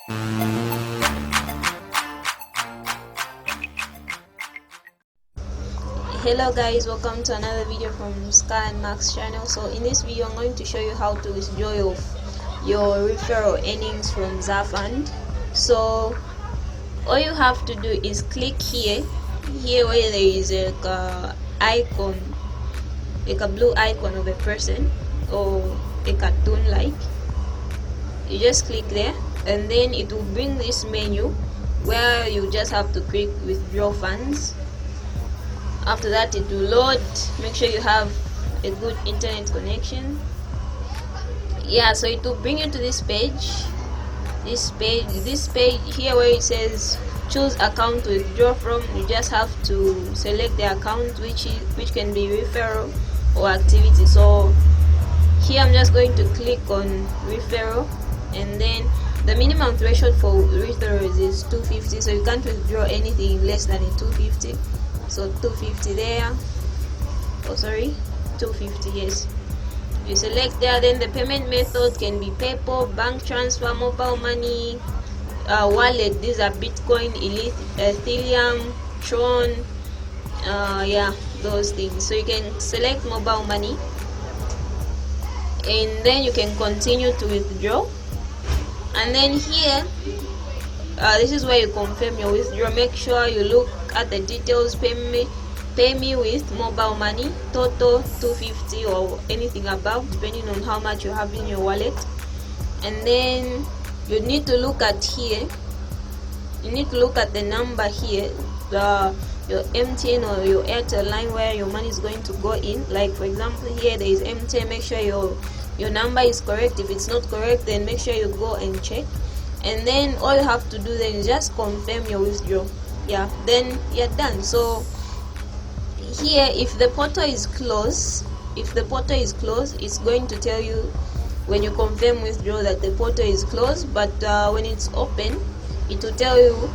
Hello guys, welcome to another video from Sky and Max channel. So in this video I'm going to show you how to withdraw your referral earnings from Zarfund. So all you have to do is click here where there is a icon, like a blue icon of a person or a cartoon like. You just click there and then it will bring this menu where you just have to click withdraw funds. After that it will load. Make sure you have a good internet connection. Yeah, so it will bring you to this page here where it says choose account to withdraw from. You just have to select the account which can be referral or activity. So here I'm just going to click on referral, and then the minimum threshold for referrals is 250, so you can't withdraw anything less than 250. So 250 there, 250, yes. You select there, then the payment method can be PayPal, bank transfer, mobile money, wallet. These are Bitcoin, Ethereum, Tron, yeah, those things. So you can select mobile money, and then you can continue to withdraw. And then here, this is where you confirm your withdrawal. Make sure you look at the details. Pay me with mobile money, total 250 or anything above, depending on how much you have in your wallet. And then you need to look at here. You need to look at the number here, your MTN or your Airtel line where your money is going to go in. Like for example, here there is MTN. Make sure your number is correct. If it's not correct, then make sure you go and check. And then all you have to do then is just confirm your withdrawal. Yeah, then you're done. So here, if the portal is closed, it's going to tell you when you confirm withdrawal that the portal is closed. But when it's open, it will tell you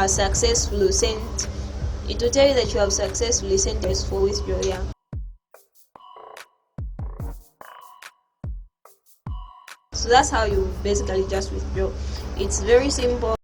successfully sent. It will tell you that you have successfully sent us for withdrawal. Yeah. So that's how you basically just withdraw. It's very simple.